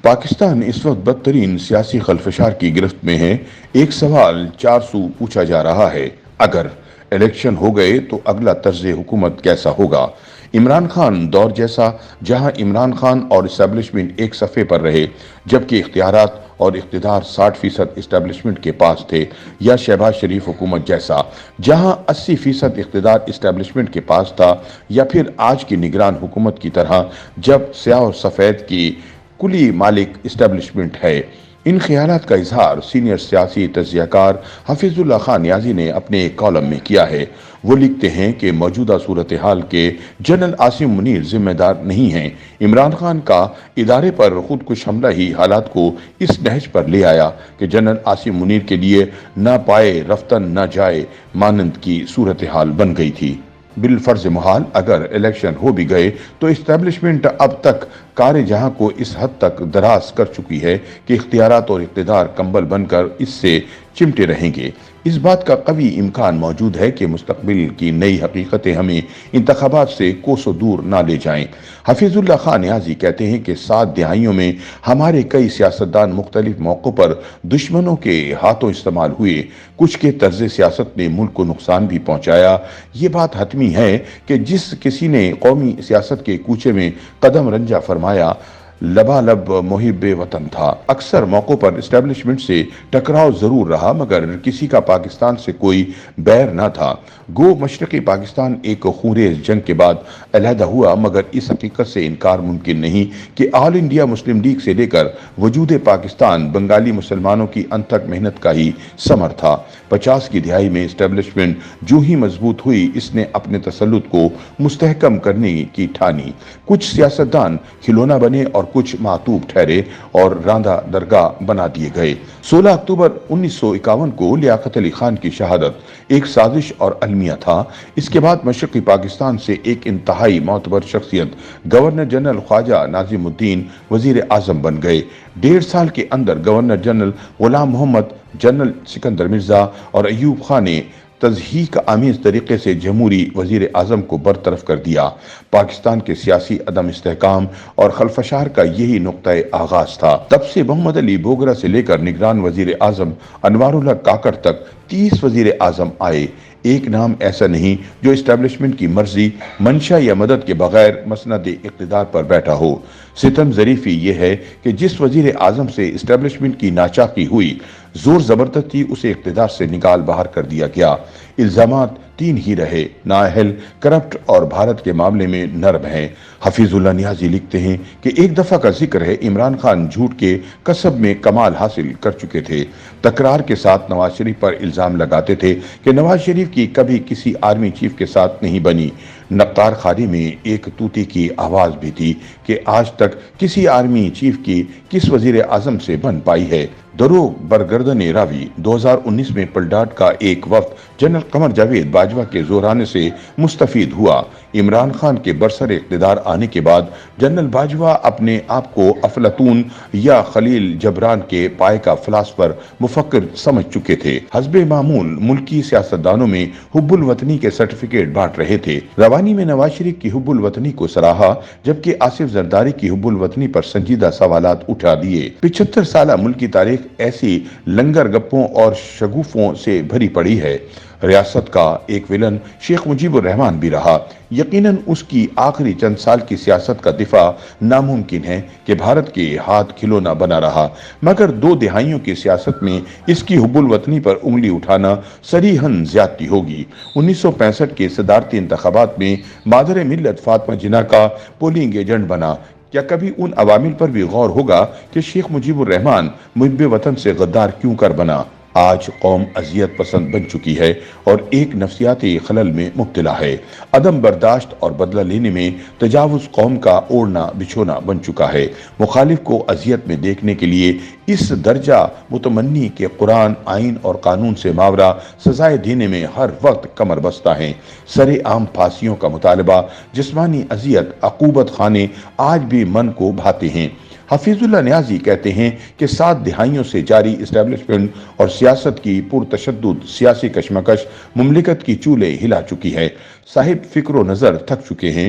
پاکستان اس وقت بدترین سیاسی خلفشار کی گرفت میں ہے۔ ایک سوال چار سو پوچھا جا رہا ہے، اگر الیکشن ہو گئے تو اگلا طرز حکومت کیسا ہوگا؟ عمران خان دور جیسا، جہاں عمران خان اور اسٹیبلشمنٹ ایک صفحے پر رہے جبکہ اختیارات اور اقتدار 60% اسٹیبلشمنٹ کے پاس تھے، یا شہباز شریف حکومت جیسا جہاں 80% اقتدار اسٹیبلشمنٹ کے پاس تھا، یا پھر آج کی نگران حکومت کی طرح جب سیاہ اور سفید کی کلی مالک اسٹیبلشمنٹ ہے؟ ان خیالات کا اظہار سینئر سیاسی تجزیہ کار حفیظ اللہ خان نیازی نے اپنے ایک کالم میں کیا ہے۔ وہ لکھتے ہیں کہ موجودہ صورتحال کے جنرل عاصم منیر ذمہ دار نہیں ہیں۔ عمران خان کا ادارے پر خودکش حملہ ہی حالات کو اس نہج پر لے آیا کہ جنرل عاصم منیر کے لیے نہ پائے رفتن نہ جائے مانند کی صورتحال بن گئی تھی۔ بالفرض محال اگر الیکشن ہو بھی گئے تو اسٹیبلشمنٹ اب تک کار جہاں کو اس حد تک دراز کر چکی ہے کہ اختیارات اور اقتدار کمبل بن کر اس سے چمٹے رہیں گے۔ اس بات کا قوی امکان موجود ہے کہ مستقبل کی نئی حقیقتیں ہمیں انتخابات سے کوسوں دور نہ لے جائیں۔ حفیظ اللہ خان نیازی کہتے ہیں کہ 7 دہائیوں میں ہمارے کئی سیاستدان مختلف موقعوں پر دشمنوں کے ہاتھوں استعمال ہوئے، کچھ کے طرز سیاست نے ملک کو نقصان بھی پہنچایا۔ یہ بات حتمی ہے کہ جس کسی نے قومی سیاست کے کوچے میں قدم رنجہ فرمایا، لبالب محب وطن تھا۔ اکثر موقعوں پر اسٹیبلشمنٹ سے ٹکراؤ ضرور رہا مگر کسی کا پاکستان سے کوئی بیر نہ تھا۔ گو مشرقی پاکستان ایک خونریز جنگ کے بعد علیحدہ ہوا، مگر اس حقیقت سے انکار ممکن نہیں کہ آل انڈیا مسلم لیگ سے لے کر وجود پاکستان بنگالی مسلمانوں کی انتھک محنت کا ہی ثمر تھا۔ 50 کی دہائی میں اسٹیبلشمنٹ جو ہی مضبوط ہوئی، اس نے اپنے تسلط کو مستحکم کرنے کی ٹھانی۔ کچھ سیاستدان کھلونا بنے اور کچھ معطوب ٹھہرے اور راندہ درگاہ بنا دیے گئے۔ 16 اکتوبر 1951 کو لیاقت علی خان کی شہادت ایک سازش اور المیہ تھا۔ اس کے بعد مشرقی پاکستان سے ایک انتہائی معتبر شخصیت گورنر جنرل خواجہ ناظم الدین وزیر اعظم بن گئے۔ 1.5 سال کے اندر گورنر جنرل غلام محمد، جنرل سکندر مرزا اور ایوب خان نے تضحیک آمیز طریقے سے جمہوری وزیر اعظم کو برطرف کر دیا۔ پاکستان کے سیاسی عدم استحکام اور خلفشار کا یہی نقطۂ آغاز تھا۔ تب سے محمد علی بوگرا سے لے کر نگران وزیر اعظم انوار اللہ کاکڑ تک 30 وزیر اعظم آئے۔ ایک نام ایسا نہیں جو اسٹیبلشمنٹ کی مرضی، منشا یا مدد کے بغیر مسند اقتدار پر بیٹھا ہو۔ ستم ظریفی یہ ہے کہ جس وزیر اعظم سے اسٹیبلشمنٹ کی ناچاقی ہوئی، زور زبردستی اسے اقتدار سے نکال باہر کر دیا گیا۔ الزامات 3 ہی رہے: نااہل، کرپٹ اور بھارت کے معاملے میں نرم ہیں۔ حفیظ اللہ نیازی لکھتے ہیں کہ ایک دفعہ کا ذکر ہے عمران خان جھوٹ کے کسب میں کمال حاصل کر چکے تھے۔ تکرار کے ساتھ نواز شریف پر الزام لگاتے تھے کہ نواز شریف کی کبھی کسی آرمی چیف کے ساتھ نہیں بنی۔ نقار خالی میں ایک طوطی کی آواز بھی تھی کہ آج تک کسی آرمی چیف کی کس وزیر اعظم سے بن پائی ہے۔ دروغ برگردن راوی 2019 میں پلڈاٹ کا ایک وفد جنرل قمر جاوید باجوہ کے زورانے سے مستفید ہوا۔ عمران خان کے برسر اقتدار آنے کے بعد جنرل باجوہ اپنے آپ کو افلاطون یا خلیل جبران کے پائے کا فلاسفر مفکر سمجھ چکے تھے۔ حسب معمول ملکی سیاستدانوں میں حب الوطنی کے سرٹیفکیٹ بانٹ رہے تھے۔ روانی میں نواز شریف کی حب الوطنی کو سراہا جبکہ آصف زرداری کی حب الوطنی پر سنجیدہ سوالات اٹھا دیے۔ 75 سالہ ملکی تاریخ ایسی لنگر گپوں اور شگوفوں سے بھری پڑی ہے۔ ریاست کا ایک ویلن شیخ مجیب الرحمن بھی رہا۔ یقیناً اس کی آخری چند سال کی سیاست کا دفاع ناممکن ہے کہ بھارت کے ہاتھ کھلونا بنا رہا، مگر 2 دہائیوں کی سیاست میں اس کی حب الوطنی پر انگلی اٹھانا صریحاً زیادتی ہوگی۔ 1965 کے صدارتی انتخابات میں مادر ملت فاطمہ جناح کا پولنگ ایجنٹ بنا۔ کیا کبھی ان عوامل پر بھی غور ہوگا کہ شیخ مجیب الرحمن محب وطن سے غدار کیوں کر بنا؟ آج قوم اذیت پسند بن چکی ہے اور ایک نفسیاتی خلل میں مبتلا ہے۔ عدم برداشت اور بدلہ لینے میں تجاوز قوم کا اوڑھنا بچھونا بن چکا ہے۔ مخالف کو اذیت میں دیکھنے کے لیے اس درجہ متمنی کہ قرآن، آئین اور قانون سے ماورا سزائے دینے میں ہر وقت کمر بستہ ہیں۔ سرے عام پھانسیوں کا مطالبہ، جسمانی اذیت، عقوبت خانے آج بھی من کو بھاتے ہیں۔ حفیظ اللہ نیازی کہتے ہیں کہ 7 دہائیوں سے جاری اسٹیبلشمنٹ اور سیاست کی پرتشدد سیاسی کشمکش مملکت کی چولیں ہلا چکی ہے۔ صاحب فکر و نظر تھک چکے ہیں۔